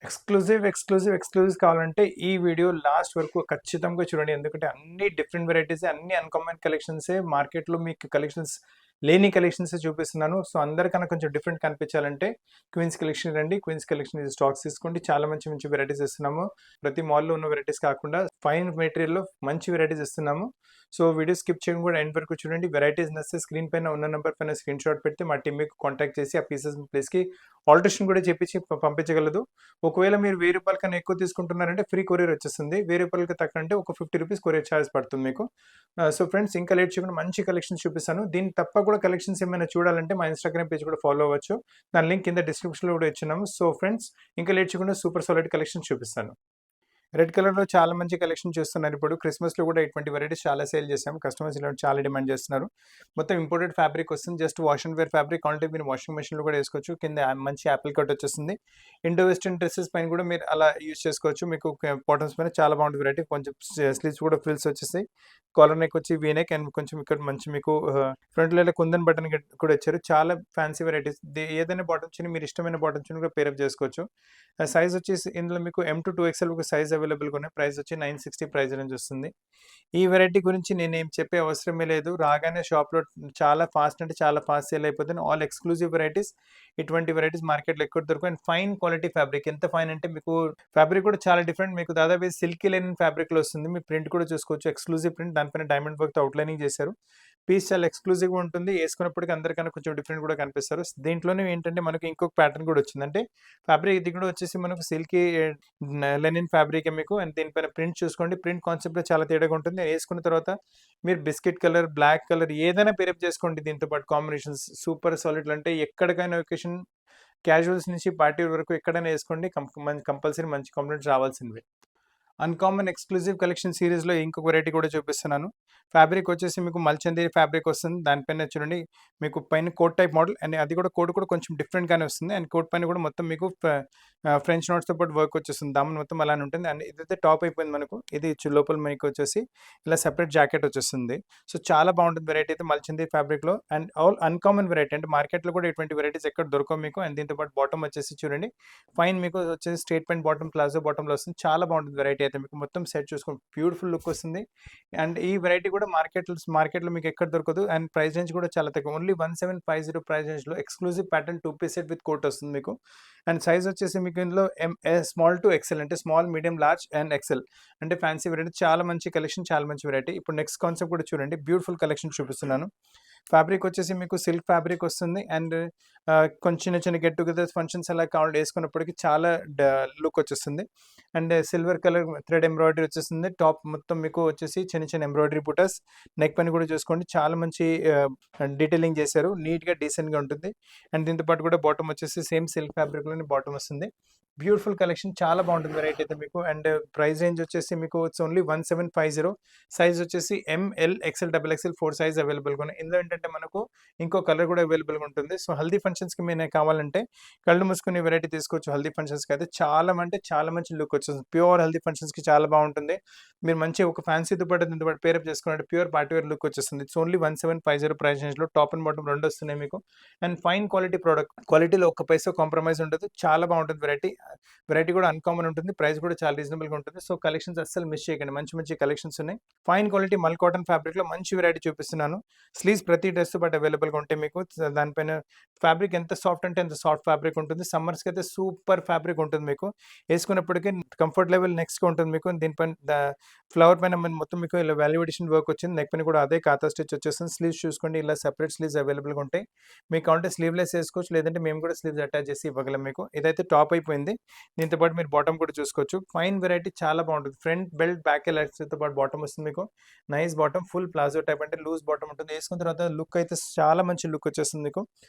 Exclusives కావాలంటే ఈ video last వరకు ఖచ్చితంగా చూడండి. ఎందుకంటే అన్ని డిఫరెంట్ వెరైటీసే, అన్ని అన్‌కామన్ కలెక్షన్సే మార్కెట్‌లో మీకు కలెక్షన్స్ లేని కలెక్షన్సే చూపిస్తున్నాను. సో, అందరికన్నా కొంచెం డిఫరెంట్ కనిపించాలంటే క్వీన్స్ కలెక్షన్ రండి. క్వీన్స్ కలెక్షన్ స్టాక్స్ తీసుకోండి. చాలా మంచి మంచి వెరైటీస్ ఇస్తున్నాము. ప్రతి మాల్‌లో ఉన్న వెరైటీస్ కాకుండా ఫైన్ మెటీరియల్‌లో మంచి వెరైటీస్ ఇస్తున్నాము. సో, వీడియో స్కిప్ చేయకుండా కూడా ఎండ్ వరకు చూడండి. వెరైటీస్ నచ్చితే స్క్రీన్ పైన ఉన్న నంబర్ పైన స్క్రీన్‌షాట్ పెడితే మా టీమ్ మీకు కాంటాక్ట్ చేసి ఆ పీసెస్ మీ ప్లేస్‌కి ఆల్టరేషన్ కూడా చేపించి పంపించగలదు. ఒకవేళ మీరు ₹1000 కన్నా ఎక్కువ తీసుకుంటున్నారంటే ఫ్రీ కొరియర్ వచ్చేస్తుంది. ₹1000కి తక్కువంటే ఒక ₹50 కొరియర్ చార్జ్ పడుతుంది మీకు. సో ఫ్రెండ్స్, ఇంకా లేట్ చేయకుండా మంచి కలెక్షన్స్ చూపిస్తాను. దీనికి తప్ప కూడా కలెక్షన్స్ ఏమైనా చూడాలంటే మా ఇన్‌స్టాగ్రామ్ పేజ్ కూడా ఫాలో అవ్వచ్చు. దాని లింక్ కింద డిస్క్రిప్షన్‌లో కూడా ఇచ్చున్నాము. సో ఫ్రెండ్స్, ఇంకా లేట్ చేయకుండా సూపర్ సాలిడ్ కలెక్షన్స్ చూపిస్తాను. రెడ్ కలర్‌లో చాలా మంచి కలెక్షన్ చూస్తున్నారు ఇప్పుడు. క్రిస్మస్‌లో కూడా ఇటువంటి వెరైటీస్ చాలా సేల్ చేసాము. కస్టమర్స్ ఇలాంటి చాలా డిమాండ్ చేస్తున్నారు. మొత్తం ఇంపోర్టెడ్ ఫ్యాబ్రిక్ వస్తుంది. Just wash and wear fabric. కావాలంటే మీరు వాషింగ్ మెషిన్‌లో కూడా వేసుకోవచ్చు. కింద మంచి యాపిల్ కట్ వచ్చేస్తుంది. ఇండో వెస్టర్న్ డ్రెసెస్ పైన కూడా మీరు అలా యూజ్ చేసుకోవచ్చు. మీకు బాటమ్స్ పైన చాలా బాగుంటుంది వెరైటీ. కొంచెం స్లీవ్స్ కూడా ఫ్రిల్స్ వచ్చేస్తాయి. కాలర్ నెక్ వచ్చి వీ నెక్ అండ్ కొంచెం ఇక్కడ మంచి మీకు ఫ్రంట్‌లో ఇలా కుందన్ బటన్ కూడా ఇచ్చారు. చాలా ఫ్యాన్సీ వెరైటీస్. ఏదైనా బాటమ్స్‌ని మీరు ఇష్టమైన బాటమ్స్‌ని కూడా పేరప్ చేసుకోవచ్చు. సైజ్ వచ్చేసి ఇందులో మీకు M2 2XL ఒక సైజ్ అవైలబుల్‌గా ఉన్నాయి. ప్రైస్ వచ్చి 960 ప్రైస్ రేంజ్ వస్తుంది. ఈ వెరైటీ గురించి నేనేం చెప్పే అవసరమే లేదు. రాగానే షాప్‌లో చాలా ఫాస్ట్ అంటే చాలా ఫాస్ట్ సేల్ అయిపోతుంది. All exclusive varieties. ఇటువంటి వెరైటీస్ మార్కెట్‌లో ఎక్కడ దొరకవు. And fine quality fabric. ఎంత ఫైన్ అంటే మీకు ఫ్యాబ్రిక్ కూడా చాలా డిఫరెంట్. మీకు దాదాపు సిల్కీ లైనిన్ ఫ్యాబ్రిక్‌లో వస్తుంది. మీ ప్రింట్ కూడా చూసుకోవచ్చు. Exclusive print. దానిపైన డైమండ్ వర్క్‌తో అవుట్‌లైనింగ్ చేశారు. పీస్ చాలా ఎక్స్‌క్లూజివ్‌గా ఉంటుంది. ఏసుకున్నప్పటికి అందరికన్నా కొంచెం డిఫరెంట్ కూడా కనిపిస్తారు. దీంట్లోనే ఏంటంటే మనకి ఇంకొక ప్యాటర్న్ కూడా వచ్చింది. అంటే ఫ్యాబ్రిక్ ఇది కూడా వచ్చేసి మనకు సిల్కీ లెనిన్ ఫ్యాబ్రికే మీకు. అండ్ దీనిపైన ప్రింట్ చూసుకోండి. ప్రింట్ కాన్సెప్ట్‌లో చాలా తేడాగా ఉంటుంది. వేసుకున్న తర్వాత మీరు బిస్కెట్ కలర్, బ్లాక్ కలర్ ఏదైనా పేరప్ చేసుకోండి దీంతో పాటు కాంబినేషన్స్. సూపర్ సాలిడ్ అంటే ఎక్కడికైనా ఒకేషన్ క్యాజువల్స్ నుంచి పార్టీ వరకు ఎక్కడైనా వేసుకోండి. కంపల్సరీ మంచి కాంప్లిమెంట్స్ రావాల్సిందే. అన్‌కామన్ ఎక్స్‌క్లూజివ్ కలెక్షన్ సీరీస్‌లో ఇంకొక వెరైటీ కూడా చూపిస్తున్నాను. ఫ్యాబ్రిక్ వచ్చేసి మీకు మల్చందేరి ఫ్యాబ్రిక్ వస్తుంది. దానిపైన చూడండి మీకు పైన కోట్ టైప్ మోడల్ అండ్ అది కూడా కోట్ కూడా కొంచెం డిఫరెంట్‌గానే వస్తుంది. అండ్ కోట్ పైన కూడా మొత్తం మీకు ఫ్రెంచ్ నోట్స్‌తో పాటు వర్క్ వచ్చేస్తుంది. దామన్ మొత్తం అలానే ఉంటుంది. అండ్ ఇదైతే టాప్ అయిపోయింది మనకు. ఇది లోపల మీకు వచ్చేసి ఇలా సెపరేట్ జాకెట్ వచ్చేస్తుంది. సో, చాలా బాగుంటుంది వెరైటీ అయితే మల్చందేరి ఫ్యాబ్రిక్‌లో. And all uncommon variety. అంటే మార్కెట్‌లో కూడా ఇటువంటి వెరైటీస్ ఎక్కడ దొరకవు మీకు. అండ్ దీంతో పాటు బాటమ్ వచ్చేసి చూడండి ఫైన్ మీకు వచ్చేసి స్ట్రెయిట్ ప్యాంట్ బాటమ్, ప్లాజో బాటమ్‌లో వస్తుంది. చాలా బాగుంటుంది వెరైటీ అయితే మీకు మొత్తం సెట్ చూసుకోండి. బ్యూటిఫుల్ లుక్ వస్తుంది. అండ్ ఈ వెరైటీ కూడా మార్కెట్‌లో మీకు ఎక్కడ దొరకదు. అండ్ ప్రైస్ రేంజ్ కూడా చాలా తక్కువ. ఓన్లీ 1750 ప్రైస్ రేంజ్‌లో exclusive pattern 2 piece set with coat వస్తుంది మీకు. అండ్ సైజ్ వచ్చేసి మీకు ఇందులో స్మాల్ టు ఎక్సెల్ అంటే small, medium, large and XL అంటే ఫ్యాన్సీ వెరైటీ. చాలా మంచి కలెక్షన్, చాలా మంచి వెరైటీ. ఇప్పుడు నెక్స్ట్ కాన్సెప్ట్ కూడా చూడండి. బ్యూటిఫుల్ కలెక్షన్ చూపిస్తున్నాను. ఫ్యాబ్రిక్ వచ్చేసి మీకు సిల్క్ ఫ్యాబ్రిక్ వస్తుంది. అండ్ కొంచెం చిన్న చిన్న గెట్ టుగెదర్స్ ఫంక్షన్స్ అలా కావాలి వేసుకున్నప్పటికీ చాలా లుక్ వచ్చేస్తుంది. And silver colour thread embroidery వచ్చేస్తుంది. టాప్ మొత్తం మీకు వచ్చేసి చిన్న చిన్న ఎంబ్రాయిడరీ బుటాస్. నెక్ పైన కూడా చూసుకోండి చాలా మంచి డీటెయిలింగ్ చేశారు. నీట్‌గా డీసెంట్‌గా ఉంటుంది. అండ్ దీంతో పాటు కూడా బాటమ్ వచ్చేసి సేమ్ సిల్క్ ఫ్యాబ్రిక్‌లోనే బాటమ్ వస్తుంది. బ్యూటిఫుల్ కలెక్షన్, చాలా బాగుంటుంది వెరైటీ అయితే మీకు. అండ్ ప్రైస్ రేంజ్ వచ్చేసి మీకు ఇట్స్ ఓన్లీ 1750. సైజ్ వచ్చేసి ML, XL, double XL 4 size అవైలబుల్‌గా ఉన్నాయి. ఇందులో ఏంటంటే మనకు ఇంకో కలర్ కూడా అవైలబుల్‌గా ఉంటుంది. సో, హల్దీ ఫంక్షన్స్‌కి మీరు కావాలంటే కళ్ళు మూసుకునే వెరైటీ తీసుకోవచ్చు. హల్దీ ఫంక్షన్స్‌కి అయితే చాలా అంటే చాలా మంచి లుక్ వచ్చేస్తుంది. ప్యూర్ హల్దీ ఫంక్షన్స్‌కి చాలా బాగుంటుంది. మీరు మంచి ఒక ఫ్యాన్సీ దుపట్టా దీంతో పాటు పేరప్ చేసుకున్నట్టు ప్యూర్ పార్టీ వేర్ లుక్ వచ్చేస్తుంది. ఇట్స్ ఓన్లీ 1750 ప్రైస్ రేంజ్‌లో టాప్ అండ్ బాటమ్ 2 వస్తున్నాయి మీకు. And fine quality product. క్వాలిటీలో ఒక్క పైసా కాంప్రమైజ్ ఉండదు. చాలా బాగుంటుంది వెరైటీ. వెరైటీ కూడా అన్‌కామన్ ఉంటుంది. ప్రైస్ కూడా చాలా రీజనబుల్‌గా ఉంటుంది. సో, కలెక్షన్స్ అస్సలు మిస్ చేయకండి. మంచి మంచి కలెక్షన్స్ ఉన్నాయి. ఫైన్ క్వాలిటీ మల్ కాటన్ ఫ్యాబ్రిక్‌లో మంచి వెరైటీ చూపిస్తున్నాను. స్లీవ్స్ ప్రతి డ్రెస్‌తో పాటు అవైలబుల్‌గా ఉంటాయి మీకు. దానిపైన ఫ్యాబ్రిక్ ఎంత సాఫ్ట్ అంటే అంత సాఫ్ట్ ఫ్యాబ్రిక్ ఉంటుంది. సమ్మర్స్‌కి అయితే సూపర్ ఫ్యాబ్రిక్ ఉంటుంది మీకు. వేసుకున్నప్పటికీ కంఫర్ట్ లెవెల్ నెక్స్ట్‌గా ఉంటుంది మీకు. దీనిపైన ఫ్లవర్ పైన మొత్తం మీకు ఇలా వాల్యూ ఎడిషన్ వర్క్ వచ్చింది. నెక్ పైన కూడా అదే కాతా స్టిచ్ వచ్చేస్తుంది. స్లీవ్స్ చూసుకోండి ఇలా సెపరేట్ స్లీవ్స్ అవైలబుల్‌గా ఉంటాయి. మీకు కావాలంటే స్లీవ్‌లెస్ వేసుకోవచ్చు. లేదంటే మేము కూడా స్లీవ్స్ అటాచ్ చేసి ఇవ్వగలం మీకు. ఇదైతే టాప్ అయిపోయింది. దీంతో పాటు మీరు బాటమ్ కూడా చూసుకోవచ్చు. ఫైన్ వెరైటీ, చాలా బాగుంటుంది. ఫ్రంట్ బెల్ట్, బ్యాక్ ఎలాస్టిక్‌తో పాటు బాటమ్ వస్తుంది మీకు. Nice bottom, full palazzo type అంటే లూజ్ బాటమ్ ఉంటుంది. వేసుకున్న తర్వాత లుక్ అయితే చాలా మంచి లుక్ వచ్చేస్తుంది మీకు.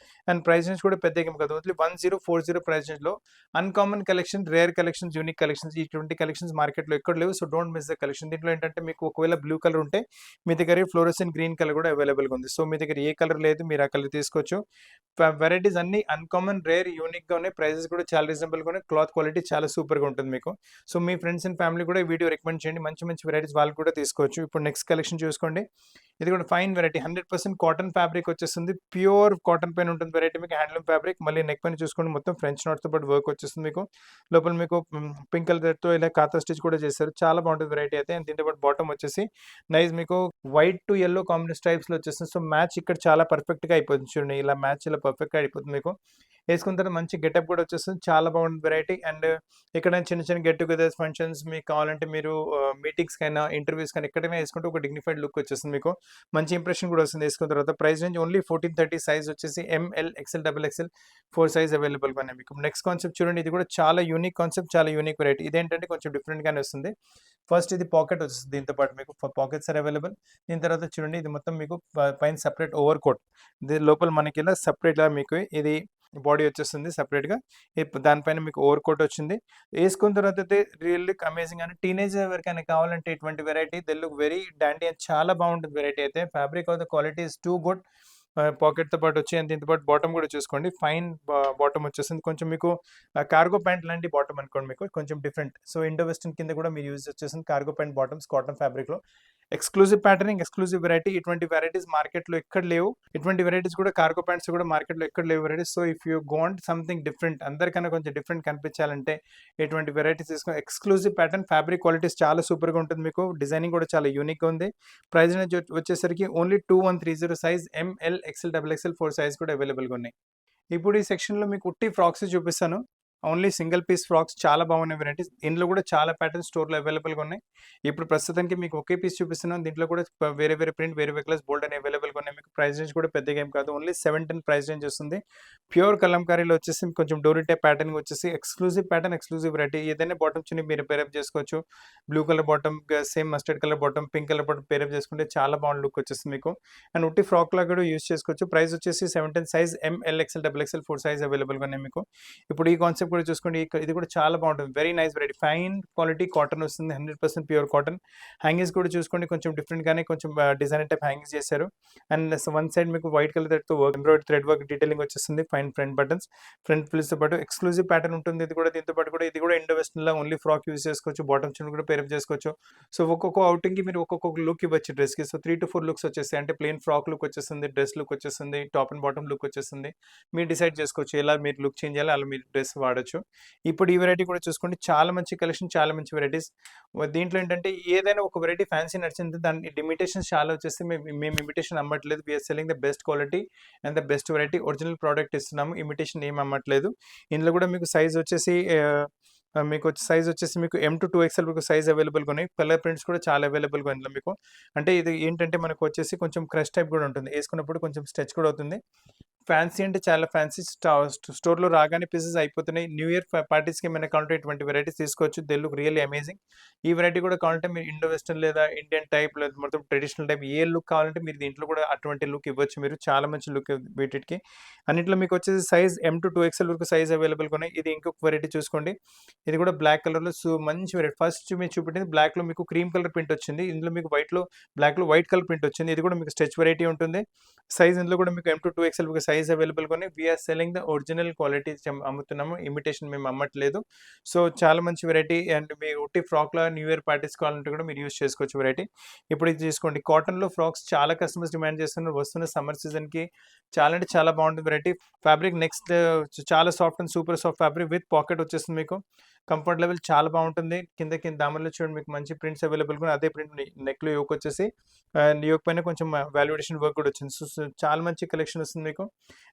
అండ్ ప్రైస్ రేంజ్ కూడా పెద్ద ఏం కాదు. ఓన్లీ 1040 ప్రైస్ రేంజ్‌లో uncommon collection, rare collections, unique collections, ఇటువంటి కలెక్షన్స్ మార్కెట్‌లో ఎక్కడ లేవు. So, don't miss the collection. దీంట్లో ఏంటంటే మీకు ఒకవేళ బ్లూ కలర్ ఉంటే మీ దగ్గర ఫ్లోరోసెంట్ గ్రీన్ కలర్ కూడా అవైలబుల్‌గా ఉంది. సో, మీ దగ్గర ఏ కలర్ లేదు మీరు ఆ కలర్ తీసుకోవచ్చు. వెరైటీస్ అన్ని అన్‌కామన్, రేర్, యూనిక్‌గా ఉన్నాయి. ప్రైజెస్ కూడా చాలా రీజనబుల్‌గా ఉన్నాయి. క్లాత్ క్వాలిటీ చాలా సూపర్‌గా ఉంటుంది మీకు. So, me friends and family కూడా ఈ వీడియో రికమెండ్ చేయండి. మంచి మంచి వెరైటీస్ వాళ్ళు కూడా తీసుకోవచ్చు. ఇప్పుడు నెక్స్ట్ కలెక్షన్ చూసుకోండి. ఇది కూడా ఫైన్ వెరైటీ 100% కాటన్ ఫ్యాబ్రిక్ వచ్చేస్తుంది. ప్యూర్ కాటన్ పైన ఉంటుంది వెరైటీ మీకు హ్యాండ్లూమ్ ఫ్యాబ్రిక్. మళ్ళీ నెక్ పైన చూసుకోండి మొత్తం ఫ్రెంచ్ నాట్స్‌తో పాటు వర్క్ వచ్చేస్తుంది మీకు. లోపల మీకు పింక్ కలర్‌తో ఇలా కాతా స్టిచ్ కూడా చేశారు. చాలా బాగుంటుంది వెరైటీ అయితే. అండ్ దీంతో పాటు బాటమ్ వచ్చేసి నైస్ మీకు వైట్ టు యెల్లో కాంబినేషన్ స్ట్రైప్స్‌లో వచ్చేస్తుంది. సో, మ్యాచ్ ఇక్కడ చాలా పర్ఫెక్ట్‌గా అయిపోతుంది చూడండి. ఇలా మ్యాచ్ ఇలా పర్ఫెక్ట్‌గా అయిపోతుంది మీకు. వేసుకున్న తర్వాత మంచి గెటప్ కూడా వచ్చేస్తుంది. చాలా బాగుంటుంది వెరైటీ. అండ్ ఎక్కడైనా చిన్న చిన్న గెట్ టుగెదర్స్, ఫంక్షన్స్ మీకు కావాలంటే మీరు మీటింగ్స్‌కైనా, ఇంటర్వ్యూస్‌కైనా ఎక్కడైనా వేసుకుంటే ఒక డిగ్నిఫైడ్ లుక్ వచ్చేస్తుంది మీకు. మంచి ఇంప్రెషన్ కూడా వస్తుంది వేసుకున్న తర్వాత. ప్రైస్ రేంజ్ ఓన్లీ 1430, సైజ్ వచ్చేసి ML, XL, double XL 4 size అవైలబుల్‌గా ఉన్నాయి మీకు. నెక్స్ట్ కాన్సెప్ట్ చూడండి. ఇది కూడా చాలా యూనిక్ కాన్సెప్ట్, చాలా యూనిక్ వెరైటీ. ఇదేంటంటే కొంచెం డిఫరెంట్‌గానే వస్తుంది. ఫస్ట్ ఇది పాకెట్ వచ్చేస్తుంది. దీంతో పాటు మీకు పాకెట్స్ ఆర్ అవైలబుల్. దీని తర్వాత చూడండి ఇది మొత్తం మీకు పైన సెపరేట్ ఓవర్ కోట్. దీని లోపల మనకి ఇలా సెపరేట్‌గా మీకు ఇది బాడీ వచ్చేస్తుంది సెపరేట్‌గా. దానిపైన మీకు ఓవర్ కోట్ వచ్చింది. వేసుకున్న తర్వాత అయితే రియల్ లుక్ అమేజింగ్. అని టీనేజ్ ఎవరికైనా కావాలంటే ఇటువంటి వెరైటీ దే లుక్ వెరీ డాండీ అండ్ చాలా బాగుంటుంది వెరైటీ అయితే. Fabric of the quality is too good. పాకెట్‌తో పాటు వచ్చి అండ్ దీంతో పాటు బాటమ్ కూడా చూసుకోండి. ఫైన్ బాటమ్ వచ్చేసింది. కొంచెం మీకు కార్గో ప్యాంట్ లాంటి బాటమ్ అనుకోండి మీకు. కొంచెం డిఫరెంట్. సో, ఇండో వెస్టర్న్ కింద కూడా మీరు యూజ్ వచ్చేసింది కార్గో ప్యాంట్ బాటమ్స్ కాటన్ ఫ్యాబ్రిక్‌లో. Exclusive patterning, exclusive variety. ఇటువంటి వెరైటీస్ మార్కెట్‌లో ఎక్కడ లేవు. ఇటువంటి వెరైటీస్ కూడా కార్గో ప్యాంట్స్ కూడా మార్కెట్‌లో ఎక్కడ లేవు varieties. So, if you want something different, అందరికన్నా కొంచెం డిఫరెంట్ కనిపించాలంటే ఇటువంటి వెరైటీస్ తీసుకొని ఎక్స్‌క్లూజివ్ ప్యాటర్న్, ఫ్యాబ్రిక్ క్వాలిటీస్ చాలా సూపర్‌గా ఉంటుంది మీకు. డిజైనింగ్ కూడా చాలా యూనిక్‌గా ఉంది. ప్రైస్ రేంజ్ వచ్చేసరికి only 2130, size ML, XL, double XL 4 size కూడా అవైలబుల్‌గా ఉన్నాయి. ఇప్పుడు ఈ సెక్షన్‌లో మీకు ఉట్టి ఫ్రాక్స్ చూపిస్తాను. ఓన్లీ సింగిల్ పీస్ ఫ్రాక్స్ చాలా బాగున్నాయి వెరైటీస్. ఇందులో కూడా చాలా ప్యాటర్న్స్ స్టోర్‌లో అవైలబుల్‌గా ఉన్నాయి. ఇప్పుడు ప్రస్తుతానికి మీకు ఒకే పీస్ చూపిస్తున్నాను. దీంట్లో కూడా వేరే వేరే ప్రింట్, వేరే వేరే కలర్స్ బోల్డ్ అని అవైలబుల్‌గా ఉన్నాయి మీకు. ప్రైస్ రేంజ్ కూడా పెద్దగా ఏం కాదు. ఓన్లీ 710 ప్రైస్ రేంజ్ వస్తుంది. ప్యూర్ కలంకారీలో వచ్చేసి కొంచెం డోరీ టైప్ ప్యాటర్నింగ్ వచ్చేసి ఎక్స్‌క్లూజివ్ ప్యాటర్న్, ఎక్స్‌క్లూజివ్ వెరైటీ. ఏదైనా బాటమ్ చున్నీ మీరు పేరప్ చేసుకోవచ్చు. Blue colour bottom, same mustard colour bottom, pink colour bottom pair up చేసుకుంటే చాలా బాగుంది లుక్ వచ్చేస్తుంది మీకు. అండ్ ఉట్టి ఫ్రాక్ లాగా కూడా యూజ్ చేసుకోవచ్చు. ప్రైస్ వచ్చేసి 710, size ML, XL, double XL 4 size అవైలబుల్‌గా ఉన్నాయి మీకు. ఇప్పుడు ఈ కాన్సెప్ట్ కూడా చూసుకోండి. ఇది కూడా చాలా బాగుంటుంది. Very nice variety. Fine quality cotton వస్తుంది. 100% ప్యూర్ కాటన్. హ్యాంగింగ్స్ కూడా చూసుకోండి. కొంచెం డిఫరెంట్‌గానే కొంచెం డిజైనర్ టైప్ హ్యాంగింగ్స్ చేశారు. అండ్ వన్ సైడ్ మీకు వైట్ కలర్ థ్రెడ్‌తో work, embroidery thread work detailing వచ్చేస్తుంది. ఫైన్ ఫ్రంట్ బటన్స్, ఫ్రంట్ ఫ్రిల్స్‌తో పాటు ఎక్స్‌క్లూజివ్ ప్యాటర్న్ ఉంటుంది. ఇది కూడా దీంతో పాటు కూడా ఇది కూడా ఇండో వెస్టర్న్‌లా ఓన్లీ ఫ్రాక్ యూజ్ చేసుకోవచ్చు. బాటమ్ చున్నీ కూడా పేరప్ చేసుకోవచ్చు. సో, ఒక్కొక్క ఔటింగ్‌కి మీరు ఒక్కొక్క లుక్ ఇవ్వచ్చు డ్రెస్‌కి. సో, 3-4 లుక్స్ వచ్చేస్తాయి. అంటే ప్లెయిన్ ఫ్రాక్ లుక్ వచ్చేస్తుంది, డ్రెస్ లుక్ వచ్చేస్తుంది, టాప్ అండ్ బాటమ్ లుక్ వచ్చేస్తుంది. మీరు డిసైడ్ చేసుకోవచ్చు. ఎలా మీరు లుక్ చేంజ్ చేయాలో అలా మీరు డ్రెస్ వాడొచ్చు. ఇప్పుడు ఈ వెరైటీ కూడా చూసుకోండి. చాలా మంచి కలెక్షన్, చాలా మంచి వెరైటీస్. దీంట్లో ఏంటంటే ఏదైనా ఒక వెరైటీ ఫ్యాన్సీ నచ్చింది దాని ఇమిటేషన్స్ చాలా వచ్చేస్తే మేము ఇమిటేషన్ అమ్మట్లేదు. We are selling the best quality and the best variety. Original product ఇస్తున్నాము. ఇమిటేషన్ ఏమి అమ్మట్లేదు. ఇందులో కూడా మీకు సైజ్ వచ్చేసి మీకు సైజ్ వచ్చేసి మీకు M-2XL మీకు సైజ్ అవైలబుల్‌గా ఉన్నాయి. కలర్ ప్రింట్స్ కూడా చాలా అవైలబుల్‌గా ఇందులో మీకు. అంటే ఇది ఏంటంటే మనకు వచ్చేసి కొంచెం క్రష్ టైప్ కూడా ఉంటుంది. వేసుకున్నప్పుడు కొంచెం స్ట్రెచ్ కూడా అవుతుంది. ఫ్యాన్సీ అంటే చాలా ఫ్యాన్సీ. స్టోర్‌లో రాగానే పీసెస్ అయిపోతున్నాయి. న్యూ ఇయర్ పార్టీస్‌కి ఏమైనా కావాలంటే ఇటువంటి వెరైటీస్ తీసుకోవచ్చు. They look really amazing. ఈ వెరైటీ కూడా కావాలంటే మీరు ఇండో వెస్టర్న్ లేదా ఇండియన్ టైప్ లేదా మొత్తం ట్రెడిషనల్ టైప్ ఏ లుక్ కావాలంటే మీరు దీంట్లో కూడా అటువంటి లుక్ ఇవ్వచ్చు మీరు. చాలా మంచి లుక్ వీటికి. అన్నిట్లో మీకు వచ్చేసి సైజ్ M-2XL వరకు సైజ్ అవైలబుల్‌గా ఉన్నాయి. ఇది ఇంకొక వెరైటీ చూసుకోండి. ఇది కూడా బ్లాక్ కలర్‌లో మంచి వెరైటీ. ఫస్ట్ మీరు చూపెట్టింది బ్లాక్‌లో మీకు క్రీమ్ కలర్ ప్రింట్ వచ్చింది. ఇందులో మీకు బ్లాక్‌లో వైట్ కలర్ ప్రింట్ వచ్చింది. ఇది కూడా మీకు స్ట్రెచ్ వెరైటీ ఉంటుంది. సైజ్ ఇందులో కూడా మీకు M-2XL వరకు సైజ్ అవైలబుల్‌గా ఉన్నాయి. We are selling the original quality అమ్ముతున్నాము. ఇమిటేషన్ మేము అమ్మట్లేదు. సో, చాలా మంచి వెరైటీ. అండ్ మీ ఉట్టి ఫ్రాక్‌లా న్యూ ఇయర్ పార్టీస్ కావాలంటే కూడా మీరు యూజ్ చేసుకోవచ్చు వెరైటీ. ఇప్పుడు ఇది తీసుకోండి. కాటన్‌లో ఫ్రాక్స్ చాలా కస్టమర్స్ డిమాండ్ చేస్తున్నారు. వస్తున్న సమ్మర్ సీజన్‌కి చాలా అంటే చాలా బాగుంటుంది వెరైటీ. ఫ్యాబ్రిక్ నెక్స్ట్ చాలా soft and super soft fabric with pocket వచ్చేస్తుంది మీకు. కంఫర్ట్ లెవెల్ చాలా బాగుంటుంది. కింద దామన్లో చూడండి మీకు మంచి ప్రింట్స్ అవైలబుల్‌గా ఉన్నాయి. అదే ప్రింట్ నెక్‌లో యోక్ వచ్చేసి యోక్ పైన కొంచెం వాల్యుయేషన్ వర్క్ కూడా వచ్చింది. సో, చాలా మంచి కలెక్షన్ వస్తుంది మీకు.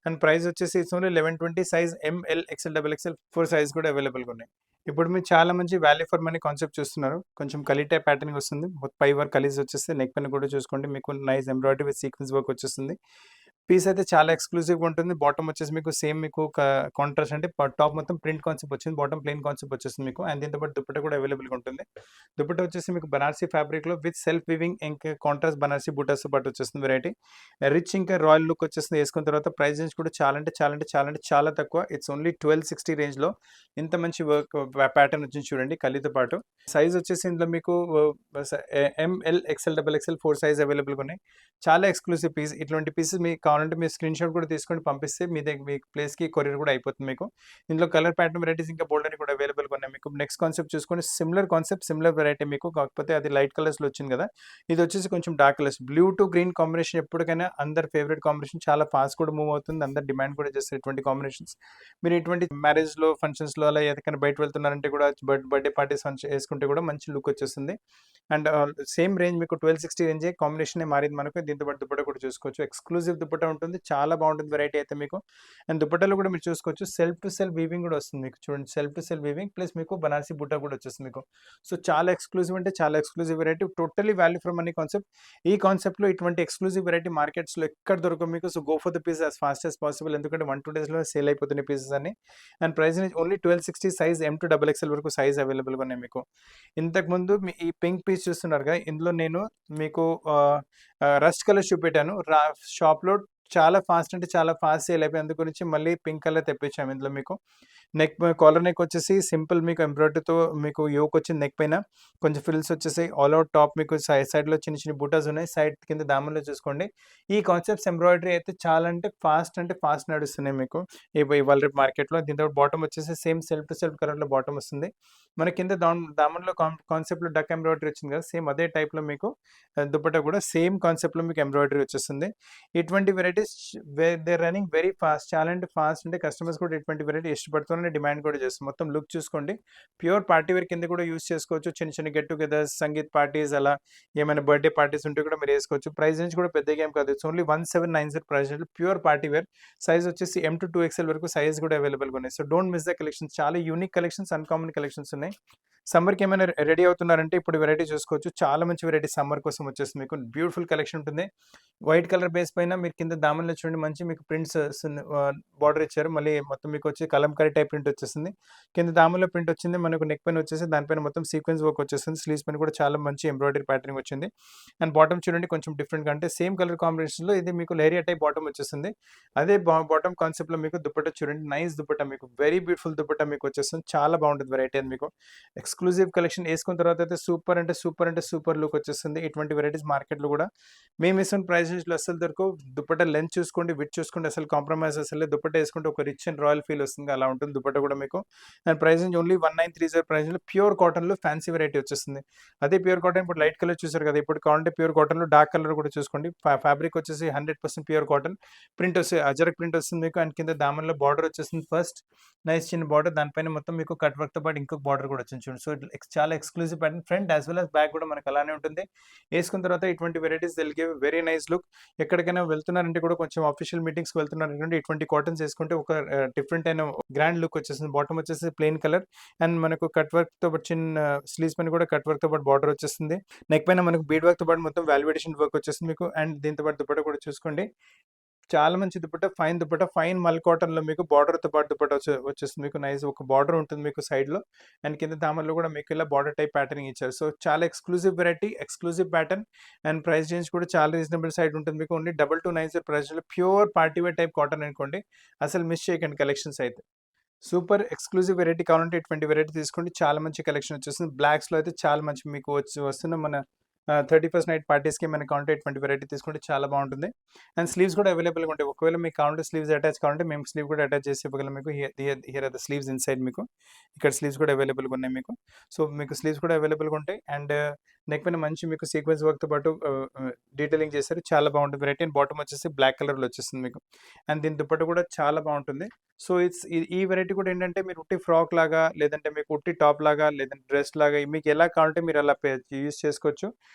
అండ్ ప్రైస్ వచ్చేసి it's only 1120, size ML, XL, double XL 4 size కూడా అవైలబుల్‌గా ఉన్నాయి. ఇప్పుడు మీరు చాలా మంచి వాల్యూ ఫర్ మనీ కాన్సెప్ట్ చూస్తున్నారు. కొంచెం కలీ టైప్ ప్యాటర్నింగ్ వస్తుంది. పై వర్క్ కలీస్ వచ్చేస్తే నెక్ పైన కూడా చూసుకోండి మీకు nice embroidery with sequence work వచ్చేస్తుంది. పీస్ అయితే చాలా ఎక్స్‌క్లూజివ్‌గా ఉంటుంది. బాటమ్ వచ్చేసి మీకు సేమ్ మీకు కాంట్రాస్ట్ అంటే టాప్ మొత్తం ప్రింట్ కాన్సెప్ట్ వచ్చింది. బాటమ్ ప్లెయిన్ కాన్సెప్ట్ వచ్చేస్తుంది మీకు. అండ్ దీంతో పాటు దుపట్టా కూడా అవైలబుల్‌గా ఉంటుంది. దుపట్టా వచ్చేసి మీకు బనారసీ ఫ్యాబ్రిక్‌లో విత్ సెల్ఫ్ వీవింగ్ ఇంకా కాంట్రాస్ట్ బనారసీ బూటాస్‌తో పాటు వచ్చేస్తుంది వెరైటీ. రిచ్ ఇంకా రాయల్ లుక్ వచ్చేస్తుంది. వేసుకున్న తర్వాత ప్రైస్ రేంజ్ కూడా చాలా తక్కువ. ఇట్స్ ఓన్లీ 1260 రేంజ్‌లో ఇంత మంచి వర్క్ ప్యాటర్న్ వచ్చింది చూడండి కలీతో పాటు. సైజ్ వచ్చేసి ఇందులో మీకు ML, XL, double XL 4 size అవైలబుల్‌గా ఉన్నాయి. చాలా ఎక్స్‌క్లూజివ్ పీస్. ఇటువంటి పీసెస్ మీకు కావాలంటే మీరు స్క్రీన్ షాట్ కూడా తీసుకొని పంపిస్తే మీ ప్లేస్కి కొరియర్ కూడా అయిపోతుంది మీకు. ఇందులో కలర్ ప్యాటర్న్ వెరైటీస్ ఇంకా బోల్డ్ అని కూడా అవైలబుల్గా ఉన్నాయి మీకు. నెక్స్ట్ కాన్సెప్ట్ చూసుకొని సిమిలర్ కాన్సెప్ట్, సిమిలర్ వెరైటీ మీకు, కాకపోతే అది లైట్ కలర్స్లో వచ్చింది కదా, ఇది వచ్చేసి కొంచెం dark colours. Blue to green combination ఎప్పటికైనా అందరి ఫేవరెట్ కాంబినేషన్, చాలా ఫాస్ట్ కూడా మూవ్ అవుతుంది, అందరు డిమాండ్ కూడా చేస్తారు ఇటువంటి కాంబినేషన్స్. మీరు ఇటువంటి మ్యారేజ్లో ఫంక్షన్స్లో అలా ఎక్కడికైనా బయట వెళ్తున్నారంటే కూడా బర్త్డే పార్టీస్ వేసుకుంటే కూడా మంచి లుక్ వచ్చేస్తుంది. అండ్ సేమ్ రేంజ్ మీకు 1260 రేంజే, కాంబినేషన్ మారింది మనకు. దీంతో పాటు దుపట్టా కూడా చూసుకోవచ్చు, ఎక్స్క్లూజివ్ దుపట్టా ఉంటుంది, చాలా బాగుంటుంది వెరైటీ అయితే మీకు. అండ్ దుపట్టాలో కూడా మీరు చూసుకోవచ్చు సెల్ఫ్ టు సెల్ఫ్ వీవింగ్ కూడా వస్తుంది మీకు. చూడండి, self to self weaving plus మీకు బనారసి బుట్టా కూడా వచ్చేస్తుంది మీకు. సో చాలా ఎక్స్క్లూజివ్ అంటే చాలా exclusive variety, totally value for money concept. ఈ కాన్సెప్ట్లో ఇటువంటి ఎక్స్క్లూజివ్ వెరైటీ మార్కెట్స్లో ఎక్కడ దొరకవు మీకు. So go for the piece as fast as possible, ఎందుకంటే 1-2 డేస్లో సేల్ అయిపోతున్నాయి పీసెస్ అన్ని. And price only 1260, size M to XXL వరకు సైజ్ అవైలబుల్గా ఉన్నాయి మీకు. ఇంతకుముందు ఈ పింక్ పీస్ చూస్తున్నారుగా, ఇందులో నేను మీకు రస్ట్ కలర్ చూపెట్టాను. షాప్లో చాలా ఫాస్ట్ అంటే చాలా ఫాస్ట్ సేల్ అయిపోయి, అందు గురించి మళ్ళీ పింక్ కలర్ తెప్పించాము ఇందులో మీకు. నెక్ కాలర్ నెక్ వచ్చేసి సింపుల్ మీకు ఎంబ్రాయిడరీతో మీకు యోక్ వచ్చింది నెక్ పైన, కొంచెం ఫ్రిల్స్ వచ్చేసి ఆల్ అవుట్ టాప్ మీకు సైడ్లో చిన్న చిన్న బూటాస్ ఉన్నాయి, సైడ్ కింద దామన్లో చూసుకోండి. ఈ కాన్సెప్ట్స్ ఎంబ్రాయిడరీ అయితే చాలా అంటే ఫాస్ట్ నడుస్తున్నాయి మీకు ఇవాళ రేపు మార్కెట్లో. దీంతో బాటమ్ వచ్చేసి సేమ్ సెల్ఫ్ టు సెల్ఫ్ కలర్లో బాటమ్ వస్తుంది. మన కింద దామన్లో కాన్సెప్ట్లో డక్ ఎంబ్రాయిడరీ వచ్చింది కదా, సేమ్ అదే టైప్లో మీకు దుపట్టా కూడా సేమ్ కాన్సెప్ట్లో మీకు ఎంబ్రాయిడరీ వచ్చేస్తుంది. ఇటువంటి varieties they running very fast, చాలా అంటే ఫాస్ట్, అంటే కస్టమర్స్ కూడా ఇటువంటి వెరైటీ ఇష్టపడుతున్నారని డిమాండ్ కూడా చేస్తుంది. మొత్తం లుక్ చూసుకోండి, ప్యూర్ పార్టీ వేర్ కింద కూడా యూస్ చేసుకోవచ్చు. చిన్న చిన్న గెట్ టుగెదర్స్, సంగీత్ పార్టీస్, అలా ఏమైనా బర్త్డే పార్టీస్ ఉంటే కూడా మీరు వేసుకోవచ్చు. ప్రైస్ నుంచి కూడా పెద్ద గేమ్ కాదు, it's only 1790 price. Pure party wear, size వచ్చేసి M to 2XL వరకు సైజ్ కూడా అవైలబుల్గా ఉన్నాయి. So don't miss the collections, చాలా యూనిక్ కలెక్షన్స్, అన్కామన్ కలెక్షన్స్ ఉన్నాయి. సమ్మర్కి ఏమైనా రెడీ అవుతున్నారంటే ఇప్పుడు వెరైటీ చూసుకోవచ్చు, చాలా మంచి వెరైటీ సమ్మర్ కోసం వచ్చేసి మీకు. బ్యూటిఫుల్ కలెక్షన్ ఉంటుంది. వైట్ కలర్ బేస్ పైన మీరు కింద దామన్లో చూడండి మంచి మీకు ప్రింట్స్ బార్డర్ ఇచ్చారు. మళ్ళీ మొత్తం మీకు వచ్చి కలంకారీ టైప్ ప్రింట్ వచ్చేసింది. కింద దామన్లో ప్రింట్ వచ్చింది, మనకు నెక్ పైన వచ్చేసి దానిపైన మొత్తం సీక్వెన్స్ వర్క్ వచ్చేస్తుంది. స్లీవ్స్ పైన కూడా చాలా మంచి ఎంబ్రాయిడరీ ప్యాటర్నింగ్ వచ్చింది. అండ్ బాటమ్ చూడండి కొంచెం డిఫరెంట్గా, అంటే సేమ్ కలర్ కాంబినేషన్లో ఇది మీకు లేరియా టైప్ బాటమ్ వచ్చేస్తుంది. అదే బాటమ్ కాన్సెప్ట్లో మీకు దుపట్టా చూడండి, నైస్ దుపట్టా మీకు, వెరీ బ్యూటిఫుల్ దుపట్టా మీకు వచ్చేస్తుంది. చాలా బాగుంటుంది వెరైటీ అది మీకు. ఎక్స్క్లూజివ్ కలెక్షన్ వేసుకున్న తర్వాత అయితే సూపర్ అంటే సూపర్ లుక్ వచ్చేస్తుంది. ఇటువంటి వెరైటీస్ మార్కెట్లో కూడా మేము ఇస్తున్న ప్రైస్ రేంజ్లో అసలు దొరకవు. దుపట్టా లెంత్ చూసుకోండి, విత్ చూసుకోండి, అసలు కాంప్రమైజ్ అసలు. దుపట్టా వేసుకుంటే ఒక రిచ్ అండ్ రాయల్ ఫీల్ వస్తుంది, అలా ఉంటుంది దుపట్టా కూడా మీకు. And price range only 1930 price రేంజ్లో ప్యూర్ కాటన్లో ఫ్యాన్సీ వెరైటీ వచ్చేస్తుంది. అదే ప్యూర్ కాటన్ ఇప్పుడు లైట్ కలర్ చూసారు కదా, ఇప్పుడు కావాలంటే ప్యూర్ కాటన్లో డార్క్ కలర్ కూడా చూసుకోండి. ఫ్యాబ్రిక్ వచ్చేసి 100% ప్యూర్ కాటన్, ప్రింట్ వస్తుంది, అజరక్ ప్రింట్ వస్తుంది మీకు. అండ్ కింద దామన్లో బార్డర్ వచ్చేస్తుంది, ఫస్ట్ నైస్ చిన్న బార్డర్, దానిపైన మొత్తం మీకు కట్ వర్క్తో పాటు ఇంకొక బార్డర్ కూడా వచ్చింది చూడండి. సో చాలా exclusive pattern, front as well as back కూడా మనకు అలానే ఉంటుంది. వేసుకున్న తర్వాత ఇటువంటి varieties they'll give very nice look. ఎక్కడికైనా వెళ్తున్నారంటే కూడా, కొంచెం ఆఫీషియల్ మీటింగ్స్కి వెళ్తున్నారంటే ఇటువంటి కాటన్స్ వేసుకుంటే ఒక డిఫరెంట్ అయిన గ్రాండ్ లుక్ వచ్చేస్తుంది. బాటమ్ వచ్చేసి ప్లెయిన్ కలర్, అండ్ మనకు కట్ వర్క్తో పాటు చిన్న స్లీవ్స్ పైన కూడా కట్ వర్క్తో పాటు బార్డర్ వచ్చేస్తుంది. నెక్ పైన మనకు బీడ్ వర్క్తో పాటు మొత్తం వాల్యుయేషన్ వర్క్ వచ్చేస్తుంది మీకు. అండ్ దీంతో పాటు దుపట్టా కూడా చూసుకోండి, చాలా మంచి దుపట్టా, ఫైన్ మల్ కాటన్లో మీకు బార్డర్తో పాటు దుపట్టా వచ్చేస్తుంది మీకు. నైస్ ఒక బార్డర్ ఉంటుంది మీకు సైడ్లో, అండ్ కింద దామన్లో కూడా మీకు ఇలా బార్డర్ టైప్ ప్యాటర్నింగ్ ఇచ్చారు. సో చాలా exclusive variety, exclusive pattern, and price range కూడా చాలా రీజనబుల్ సైడ్ ఉంటుంది మీకు. ఓన్లీ 2290 ప్రైస్లో pure party wear type cotton అనుకోండి, అసలు మిస్ చేయకండి కలెక్షన్స్ అయితే. సూపర్ ఎక్స్క్లూజివ్ వెరైటీ కావాలంటే ఇటువంటి వెరైటీ తీసుకోండి, చాలా మంచి కలెక్షన్ వచ్చేస్తుంది. బ్లాక్స్లో అయితే చాలా మంచి మీకు వస్తున్న మన 31st నైట్ పార్టీస్కి మనకి కావాలంటే ఇటువంటి వెరైటీ తీసుకుంటే చాలా బాగుంటుంది. అండ్ స్లీవ్స్ కూడా అవైలబుల్గా ఉంటాయి. ఒకవేళ మీకు కావాలంటే స్లీవ్స్ అటాచ్ కావాలంటే మేము స్లీవ్ కూడా అటాచ్ చేసి ఇవ్వగలం మీకు. Here are the sleeves inside మీకు. ఇక్కడ స్లీవ్స్ కూడా అవైలబుల్గా ఉన్నాయి మీకు. సో మీకు స్లీవ్స్ కూడా అవైలబుల్గా ఉంటాయి. అండ్ నెక్ పైన మంచి మీకు సీక్వెన్స్ వర్క్తో పాటు డీటెయిలింగ్ చేశారు, చాలా బాగుంటుంది వెరైటీ. అండ్ బాటమ్ వచ్చేసి బ్లాక్ కలర్లో వచ్చేస్తుంది మీకు. అండ్ దీని దుపట్టా కూడా చాలా బాగుంటుంది. సో ఈ వెరైటీ కూడా ఏంటంటే మీరు ఉట్టి ఫ్రాక్ లాగా, లేదంటే మీకు ఉట్టి టాప్ లాగా, లేదంటే డ్రెస్ లాగా, మీకు ఎలా కావాలంటే మీరు అలా యూస్ చేసుకోవచ్చు.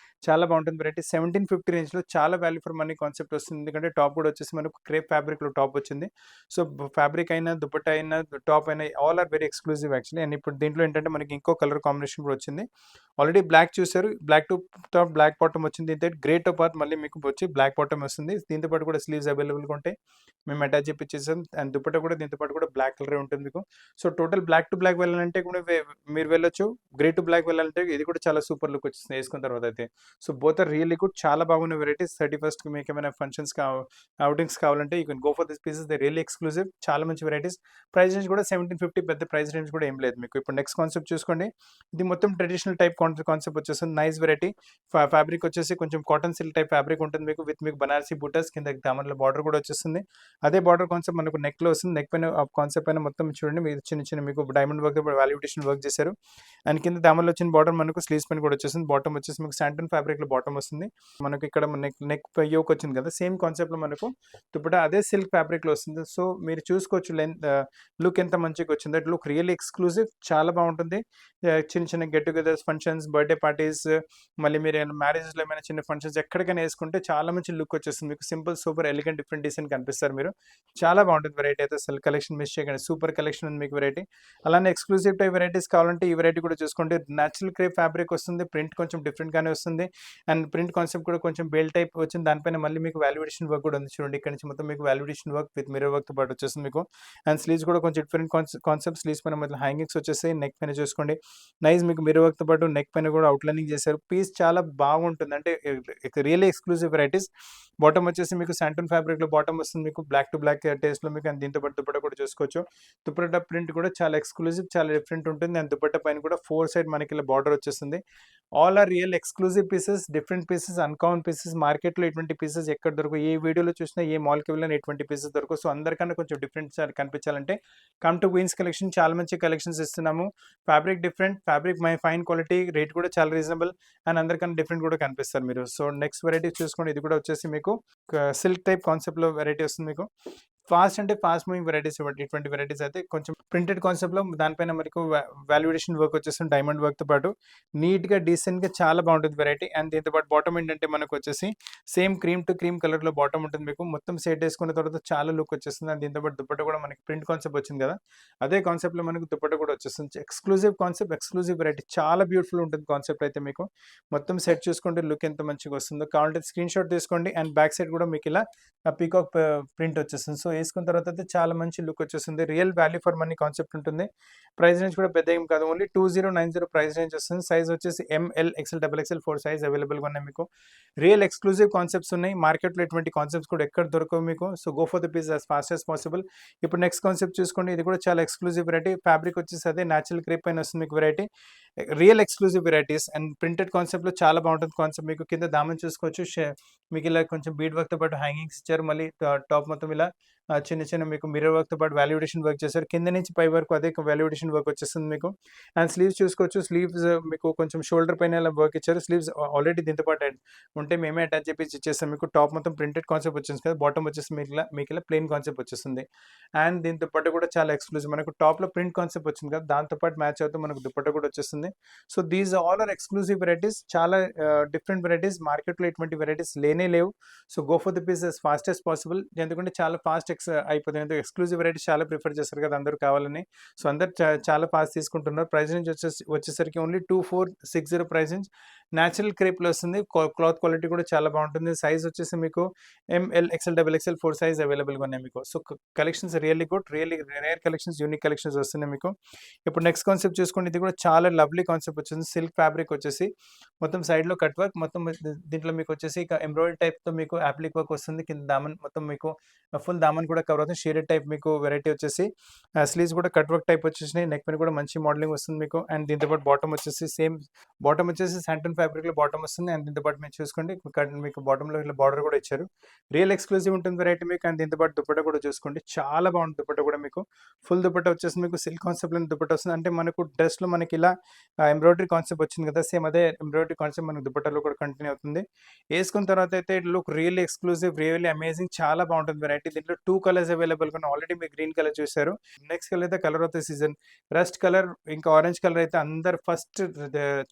చాలా బాగుంటుంది వెరైటీ. 1750 రేంజ్లో చాలా వాల్యూ ఫర్ మనీ కాన్సెప్ట్ వస్తుంది. ఎందుకంటే టాప్ కూడా వచ్చేసి మనకు క్రేప్ ఫ్యాబ్రిక్లో టాప్ వచ్చింది. సో ఫ్యాబ్రిక్ అయినా, దుపట్టా అయినా, టాప్ అయినా, all are very exclusive actually. And ఇప్పుడు దీంట్లో ఏంటంటే మనకి ఇంకో కలర్ కాంబినేషన్ కూడా వచ్చింది. ఆల్రెడీ బ్లాక్ చూసారు, బ్లాక్ టాప్ బ్లాక్ బాటమ్ వచ్చింది. దీంతో గ్రే టాప్ మళ్ళీ మీకు వచ్చి బ్లాక్ బాటమ్ వస్తుంది. దీంతో పాటు కూడా స్లీవ్స్ అవైలబుల్గా ఉంటాయి, మేము అటాచ్ చేపించేసాం. అండ్ దుపట్టా కూడా దీంతో పాటు కూడా బ్లాక్ కలర్ ఉంటుంది మీకు. So total black to black వెళ్ళాలంటే కూడా మీరు వెళ్ళొచ్చు, గ్రే టు బ్లాక్ వెళ్ళాలంటే ఇది కూడా చాలా సూపర్ లుక్ వచ్చేస్తుంది వేసుకున్న తర్వాత అయితే. So both are really good, చాలా బాగున్న వెరైటీస్. 31st మీకు ఏమైనా ఫంక్షన్స్ అవుటింగ్స్ కావాలంటే you can go for this pieces, they really exclusive, చాలా మంచి వెరైటీస్. ప్రైస్ రేంజ్ కూడా 1750, పెద్ద ప్రైస్ రేంజ్ కూడా ఏం లేదు మీకు. ఇప్పుడు నెక్స్ట్ కాన్సెప్ట్ చూసుకోండి, ఇది మొత్తం ట్రెడిషనల్ టైప్ కాన్సెప్ట్ వచ్చేస్తుంది. Nice variety. ఫ్యాబ్రిక్ వచ్చేసి కొంచెం కాటన్ సిల్క్ టైప్ ఫ్యాబ్రిక్ ఉంటుంది మీకు, విత్ మీకు బనారసి బూటస్, కింద దామన్లో బార్డర్ కూడా వచ్చేస్తుంది. అదే బార్డర్ కాన్సెప్ట్ మనకు నెక్ లో వస్తుంది. నెక్ పైన కాన్సెప్ట్ పైన మొత్తం చూడండి మీరు చిన్న చిన్న మీకు డైమండ్ వర్క్ వాల్యుయేషన్ వర్క్ చేశారు. అండ్ కింద దామన్లో వచ్చిన బార్డర్ మనకు స్లీవ్స్ పైన కూడా వచ్చేస్తుంది. బాటమ్ వచ్చేసి మీకు శాంటన్ ఫ్యాబ్రిక్ లో బాటమ్ వస్తుంది. మనకి ఇక్కడ నెక్ యోక్ వచ్చింది కదా, సేమ్ కాన్సెప్ట్ లో మనకు దుపట్టా అదే సిల్క్ ఫ్యాబ్రిక్ లో వస్తుంది. సో మీరు చూసుకోవచ్చు లుక్ ఎంత మంచిగా వచ్చింది. దట్ లుక్ రియల్లీ ఎక్స్క్లూజివ్, చాలా బాగుంటుంది. చిన్న చిన్న get togethers, functions, birthday parties, మళ్ళీ మీరు మ్యారేజెస్ లో ఏమైనా చిన్న ఫంక్షన్స్ ఎక్కడికైనా వేసుకుంటే చాలా మంచి లుక్ వచ్చేస్తుంది మీకు. Simple, super elegant, different, decent కనిపిస్తారు మీరు. చాలా బాగుంటుంది వెరైటీ అయితే. అసలు కలెక్షన్ మిస్ చేయకండి, సూపర్ కలెక్షన్ ఉంది మీకు వెరైటీ. అలానే ఎక్స్క్లూజివ్ టైప్ వెరైటీస్ కావాలంటే ఈ వెరైటీ కూడా చూసుకోండి. న్యాచురల్ క్రేప్ ఫ్యాబ్రిక్ వస్తుంది, ప్రింట్ కొంచెం డిఫరెంట్ గానే వస్తుంది. అండ్ ప్రింట్ కాన్సెప్ట్ కూడా కొంచెం బేల్ టైప్ వచ్చింది. దానిపైన మళ్ళీ మీకు వాల్యుయేషన్ వర్క్ కూడా ఉంది చూడండి. ఇక్కడ నుంచి మొత్తం మీకు valuation work with mirror work తో పాటు వచ్చేస్తుంది మీకు. అండ్ స్లీవ్స్ కూడా కొంచెం డిఫరెంట్ కాన్సెప్ట్. స్లీవ్స్ పైన మొత్తం హ్యాంగింగ్స్ వచ్చేసి, నెక్ పైన చూసుకోండి నైస్ మీకు మిర్రర్ వర్క్ తో పాటు నెక్ పైన కూడా అవుట్లైనింగ్ చేశారు. పీస్ చాలా బాగుంటుంది, అంటే రియల్లీ ఎక్స్క్లూజివ్ వెరైటీస్. బాటమ్ వచ్చేసి మీకు శాంటన్ ఫ్యాబ్రిక్ లో బాటమ్ వస్తుంది మీకు, బ్లాక్ టు బ్లాక్ టేస్ట్ లో మీకు. అండ్ దీంతో పాటు దుపట్టా కూడా చూసుకోవచ్చు. దుపట్టా ప్రింట్ కూడా చాలా ఎక్స్క్లూజివ్, చాలా డిఫరెంట్ ఉంటుంది. అండ్ దుపట్టా పైన కూడా 4 సైడ్ మనకి ఇలా బార్డర్ వచ్చేస్తుంది. All are real exclusive pieces, different pieces, uncommon pieces. మార్కెట్లో ఇటువంటి పీసెస్ ఎక్కడ దొరకవు, ఏ వీడియోలో చూసినా, ఏ మాల్కి వెళ్ళినా ఇటువంటి పీసెస్ దొరకవు. సో అందరికన్నా కొంచెం డిఫరెంట్ కనిపించాలంటే కమ్ టు క్వీన్స్ కలెక్షన్. చాలా మంచి కలెక్షన్స్ ఇస్తున్నాము. Fabric different, fabric fine quality, rate కూడా చాలా రీజనబుల్. అండ్ అందరికన్నా డిఫరెంట్ కూడా కనిపిస్తారు మీరు. సో నెక్స్ట్ వెరైటీ చూసుకోండి, ఇది కూడా వచ్చేసి మీకు సిల్క్ టైప్ కాన్సెప్ట్ లో వెరైటీ వస్తుంది మీకు. ఫాస్ట్ అంటే ఫాస్ట్ మూవింగ్ వెరైటీస్ ఇవ్వండి. ఇటువంటి వెరైటీస్ అయితే కొంచెం ప్రింటెడ్ కాన్సెప్ట్ లో, దానిపైన మనకు వాల్యుయేషన్ వర్క్ వచ్చేస్తుంది డైమండ్ వర్క్ తో పాటు. నీట్ గా, డీసెంట్ గా, చాలా బాగుంటుంది వెరైటీ. అండ్ దీంతో పాటు బాటమ్ ఏంటంటే మనకు వచ్చేసి same cream to cream colour లో బాటమ్ ఉంటుంది మీకు. మొత్తం సెట్ వేసుకున్న తర్వాత చాలా లుక్ వచ్చేస్తుంది. అండ్ దీంతో పాటు దుపట్టా కూడా మనకి ప్రింట్ కాన్సెప్ట్ వచ్చింది కదా, అదే కాన్సెప్ట్ లో మనకు దుపట్టా కూడా వచ్చేస్తుంది. ఎక్స్క్లూజివ్ కాన్సెప్ట్, ఎక్స్క్లూజివ్ వెరైటీ, చాలా బ్యూటిఫుల్ ఉంటుంది కాన్సెప్ట్ అయితే మీకు. మొత్తం సెట్ చూసుకుంటే లుక్ ఎంత మంచిగా వస్తుందో. కావాలంటే స్క్రీన్ షాట్ తీసుకోండి. అండ్ బ్యాక్ సైడ్ కూడా మీకు ఇలా పీకాక్ ప్రింట్ వచ్చేస్తుంది. సో వేసుకున్న తర్వాత అయితే చాలా మంచి లుక్ వచ్చేస్తుంది. Real value for money concept ఉంటుంది. ప్రైస్ రేంజ్ కూడా పెద్ద ఏం కాదు, ఓన్లీ 2090 ప్రైస్ రేంజ్ వస్తుంది. సైజ్ వచ్చేసి ML, XL, XXL 4 సైజ్ అవైలబుల్గా ఉన్నాయి మీకు. రియల్ ఎక్స్క్లూజివ్ కాన్సెప్ట్స్ ఉన్నాయి. మార్కెట్లో ఇటువంటి కాన్సెప్ట్స్ కూడా ఎక్కడ దొరకవు మీకు. So go for the piece as fast as possible. ఇప్పుడు నెక్స్ట్ కాన్సెప్ట్ చూసుకోండి, ఇది కూడా చాలా ఎక్స్క్లూజివ్ వెరైటీ. ఫ్యాబ్రిక్ వచ్చేసి అదే న్యాచురల్ క్రేప్ పైన వస్తుంది మీకు variety. Real exclusive varieties and printed concept లో చాలా బాగుంటుంది కాన్సెప్ట్ మీకు. కింద దామన్ చూసుకోవచ్చు, మీకు ఇలా కొంచెం బీడ్ వర్క్ తో పాటు హ్యాంగింగ్స్ ఇచ్చారు. మళ్ళీ టాప్ మొత్తం ఇలా చిన్న చిన్న మీకు మిర్రర్ వర్క్ తో పాటు వాల్యుయేషన్ వర్క్ చేశారు. కింద నుంచి పై వరకు అదే వాల్యుయేషన్ వర్క్ వచ్చేస్తుంది మీకు. అండ్ స్లీవ్స్ చూసుకోవచ్చు, స్లీవ్స్ మీకు కొంచెం షోల్డర్ పైన ఇలా వర్క్ ఇచ్చారు. స్లీవ్స్ ఆల్రెడీ దీంతో పాటు ఉంటే మేమే అటాచ్ చేసి ఇచ్చేస్తాం మీకు. టాప్ మొత్తం ప్రింటెడ్ కాన్సెప్ట్ వచ్చేసి కదా, బాటమ్ వచ్చేసి మీకు ఇలా ప్లెయిన్ కాన్సెప్ట్ వచ్చేస్తుంది. అండ్ దీంతో పాటు కూడా చాలా ఎక్స్క్లూజివ్, మనకు టాప్ లో ప్రింట్ కాన్సెప్ట్ వచ్చింది కదా, దాంతో పాటు మ్యాచ్ అవుతూ మనకు దుపట్టా కూడా వచ్చేస్తుంది. So these all are exclusive varieties, చాలా డిఫరెంట్ వెరైటీస్. మార్కెట్లో ఇటువంటి వెరైటీస్ లేనే లేవు. So go for the piece as fast as possible, ఎందుకంటే చాలా ఫాస్ట్ అయిపోతుంది. ఎందుకంటే ఎక్స్క్లూజివ్ వెరైటీస్ చాలా ప్రిఫర్ చేస్తారు కదా అందరూ కావాలని. సో అందరు చాలా ఫాస్ట్ తీసుకుంటున్నారు. ప్రైస్ రేంజ్ వచ్చేసరికి ఓన్లీ 2460 ప్రైస్ రేంజ్. న్యాచురల్ క్రేప్లో వస్తుంది. క్లాత్ క్వాలిటీ కూడా చాలా బాగుంటుంది. సైజ్ వచ్చేసి మీకు ML, XL, XXL 4 సైజ్ అవైలబుల్గా ఉన్నాయి మీకు. So collections really good, really rare collections, unique collections వస్తున్నాయి మీకు. ఇప్పుడు నెక్స్ట్ కాన్సెప్ట్ చూసుకోండి, ఇది కూడా చాలా లవ్లీ కాన్సెప్ట్ వచ్చింది. సిల్క్ ఫ్యాబ్రిక్ వచ్చేసి మొత్తం సైడ్ లో కట్ వర్క్, మొత్తం దీంట్లో మీకు వచ్చేసి ఇక ఎంబ్రాయిడరీ టైప్ తో మీకు అప్లిక్ వర్క్ వస్తుంది. కింద దామన్ మొత్తం మీకు ఫుల్ దామన్ కూడా కవర్ అవుతుంది. షేడెడ్ టైప్ మీకు వెరైటీ వచ్చేసి స్లీవ్స్ కూడా కట్ వర్క్ టైప్ వచ్చేసినాయి. నెక్ పైన కూడా మంచి మోడలింగ్ వస్తుంది మీకు. అండ్ దీంతో పాటు బాటమ్ వచ్చేసి సేమ్ బాటమ్ వచ్చేసి శాంటన్ ఫ్యాబ్రిక్ లో బాటమ్ వస్తుంది. అండ్ దీంతో పాటు మీరు చూసుకోండి, మీకు బాటమ్ లో ఇలా బార్డర్ కూడా ఇచ్చారు. రియల్ ఎక్స్క్లూజివ్ ఉంటుంది వెరైటీ మీకు. అండ్ దీంతో పాటు దుపట్టా కూడా చూసుకోండి, చాలా బాగుంటుంది దుపట్టా కూడా మీకు. ఫుల్ దుపట్టా వచ్చేసి మీకు సిల్క్ కాన్సెప్ట్ లో దుపట్టా వస్తుంది. అంటే మనకు డ్రెస్ లో మనకి ఇలా ఎంబ్రాయిడరీ కాన్సెప్ట్ వచ్చింది కదా, సేమ్ అదే ఎంబ్రాయిడరీ కాన్సెప్ట్ మనకు దుపట్టాలో కూడా కంటిన్యూ అవుతుంది. వేసుకున్న తర్వాత అయితే look really exclusive, really amazing, చాలా బాగుంటుంది వెరైటీ. దీంట్లో 2 కలర్స్ అవైలబుల్ గా. ఆల్రెడీ మీరు గ్రీన్ కలర్ చూసారు. నెక్స్ట్ కలర్ అయితే colour of the season rust colour, ఇంకా ఆరెంజ్ కలర్ అయితే అందరు ఫస్ట్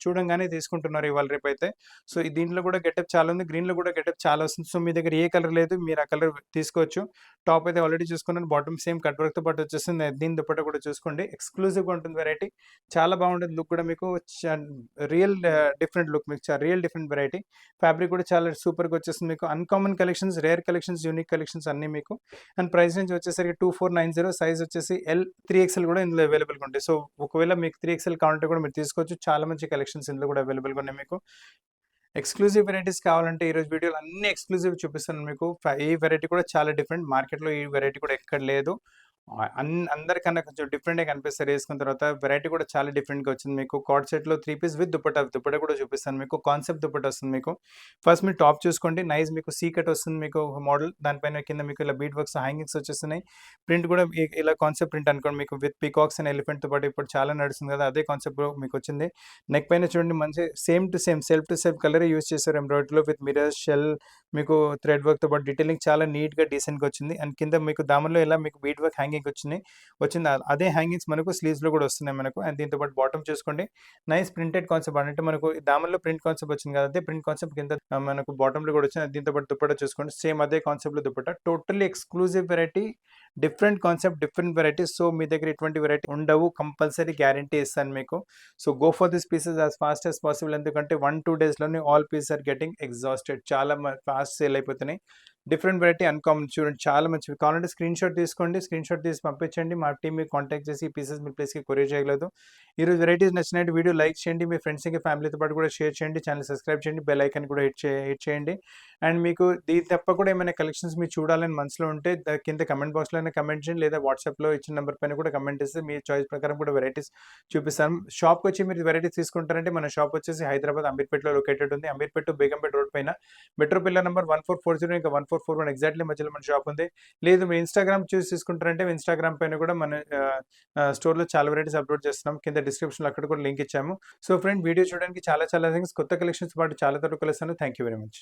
చూడంగానే తీసుకుంటున్నారు ఇవాళ రేపు అయితే. సో దీంట్లో కూడా గెటప్ చాలా ఉంది, గ్రీన్ లో కూడా గెటప్ చాలా వస్తుంది. సో మీ దగ్గర ఏ కలర్ లేదు, మీరు ఆ కలర్ తీసుకోవచ్చు. టాప్ అయితే ఆల్రెడీ చూసుకున్నాను, బాటమ్ సేమ్ కట్ వర్క్ తో పాటు వచ్చేస్తుంది. దీని దుపట్టా కూడా చూసుకోండి, ఎక్స్క్లూజివ్ గా ఉంటుంది వెరైటీ. చాలా బాగుంటుంది లుక్ కూడా మీకు. రియల్ డిఫరెంట్ లుక్ మీకు, రియల్ డిఫరెంట్ వెరైటీ. ఫ్యాబ్రిక్ కూడా చాలా సూపర్ గా వచ్చేస్తుంది మీకు. Uncommon collections, rare collections, unique collections అన్ని మీకు. అండ్ ప్రైస్ రేంజ్ వచ్చేసరికి 2490. సైజ్ వచ్చేసి L, 3XL కూడా ఇందులో అవైలబుల్ గా ఉంటాయి. సో ఒకవేళ మీకు 3XL కావాలంటే కూడా మీరు తీసుకోవచ్చు. చాలా మంచి కలెక్షన్స్ ఇందులో కూడా అవైలబుల్ గా ఉన్నాయి మీకు. ఎక్స్‌క్లూజివ్ వెరైటీస్ కావాలంటే ఈరోజు వీడియోలో అన్ని ఎక్స్‌క్లూజివ్ చూపిస్తాను మీకు. ఈ వెరైటీ కూడా చాలా డిఫరెంట్. మార్కెట్‌లో ఈ వెరైటీ కూడా ఎక్కడ లేదు. అందరికన్నా కొంచెం డిఫరెంట్‌గా కనిపిస్తది ఏసుకున్న తర్వాత. వెరైటీ కూడా చాలా డిఫరెంట్‌గా వచ్చింది మీకు. కార్డ్ సెట్‌లో 3 పీస్ విత్ దుపట్టా. దుపట్టా కూడా చూపిస్తాను మీకు. కాన్సెప్ట్ దుపట్టా వస్తుంది మీకు. ఫస్ట్ మీరు టాప్ చూసుకోండి. నైస్ మీకు సీ కట్ వస్తుంది మీకు మోడల్. దానిపైన కింద మీకు ఇలా బీడ్ వర్క్స్, హ్యాంగింగ్స్ వచ్చేస్తున్నాయి. ప్రింట్ కూడా ఇలా కాన్సెప్ట్ ప్రింట్ అనుకోండి మీకు విత్ పీకాక్స్ అండ్ ఎలిఫెంట్‌తో పాటు ఇప్పుడు చాలా నడుస్తుంది కదా! అదే కాన్సెప్ట్‌లో మీకొచ్చింది. నెక్ పైన చూడండి మంచి same to same, self to self కలరే యూజ్ చేశారు ఎంబ్రాయిడరీలో విత్ మిర్రర్స్, షెల్ మీకు థ్రెడ్ వర్క్‌తో పాటు డీటెయిలింగ్ చాలా నీట్‌గా, డీసెంట్‌గా వచ్చింది. అండ్ కింద మీకు దామన్‌లో ఇలా మీకు బీడ్ వర్క్ హ్యాంగింగ్ వచ్చింది. అదే హ్యాంగింగ్స్ మనకు స్లీవ్స్‌లో కూడా వస్తున్నాయి మనకు. అండ్ దీంతో పాటు బాటమ్ చూసుకోండి. నైస్ ప్రింటెడ్ కాన్సెప్ట్ అంటే మనకు దామన్‌లో ప్రింట్ కాన్సెప్ట్ వచ్చింది కదా! అదే ప్రింట్ కాన్సెప్ట్ కింద మనకు బాటమ్‌లో కూడా వచ్చింది. దీంతో పాటు దుపట్టా చూసుకోండి. సేమ్ అదే కాన్సెప్ట్‌లో dupatta. Totally exclusive variety. Different concept, different varieties. So, మీ దగ్గర ఎటువంటి వెరైటీ ఉండవు. కంపల్సరీ గ్యారంటీ ఇస్తాను మీకు. So, go for this pieces as fast as possible. ఎందుకంటే 1, 2 డేస్‌లోనే all pieces are getting exhausted. చాలా ఫాస్ట్ సేల్ అయిపోతున్నాయి. డిఫరెంట్ వెరైటీ అన్‌కామన్ చూడండి చాలా మంచివి. కావాలంటే స్క్రీన్‌షాట్ తీసుకోండి. స్క్రీన్‌షాట్ తీసి పంపించండి. మా టీమ్ మీకు కాంటాక్ట్ చేసి ఈ పీసెస్ మీ ప్లేస్‌కి కొరియర్ చేయగలదు. ఈరోజు వెరైటీస్ నచ్చినట్టు వీడియో లైక్ చేయండి. మీ ఫ్రెండ్స్‌కి, ఫ్యామిలీతో పాటు కూడా షేర్ చేయండి. ఛానెల్ సబ్స్క్రైబ్ చేయండి. బెల్ ఐకాన్ కూడా హిట్ చేయండి. అండ్ మీకు దీని తప్ప కూడా ఏమైనా కలెక్షన్స్ మీరు చూడాలని మనసులో ఉంటే కింద కమెంట్ బాక్స్‌లోనే కమెంట్ చేయండి. లేదా వాట్సాప్‌లో ఇచ్చిన నంబర్ పైన కూడా కమెంట్ చేస్తే మీ చాయిస్ ప్రకారం కూడా వెరైటీస్ చూపిస్తాను. షాప్‌కొచ్చి మీరు వెరైటీస్ తీసుకుంటారంటే మన షాప్ వచ్చేసి హైదరాబాద్ అమీర్పేటలో లొకేటెడ్ ఉంది. అమీర్పేట టు బేగంపేట రోడ్ పైన మెట్రో పిల్లర్ నంబర్ 1440 ఇంకా 1441 ఎగ్జాక్ట్‌లీ మధ్యలో మన షాప్ ఉంది. లేదు మీరు ఇన్‌స్టాగ్రామ్ చూసి తీసుకుంటారంటే ఇన్‌స్టాగ్రామ్ పైన కూడా మన స్టోర్‌లో చాలా వెరైటీస్ అప్‌లోడ్ చేస్తున్నాం. కింద డిస్క్రిప్షన్‌లో అక్కడ కూడా లింక్ ఇచ్చాము. సో ఫ్రెండ్ వీడియో చూడడానికి చాలా చాలా థాంక్స్. కొత్త కలెక్షన్స్ పాటు చాలా త్వరగా కలుస్తాను. Thank you very much.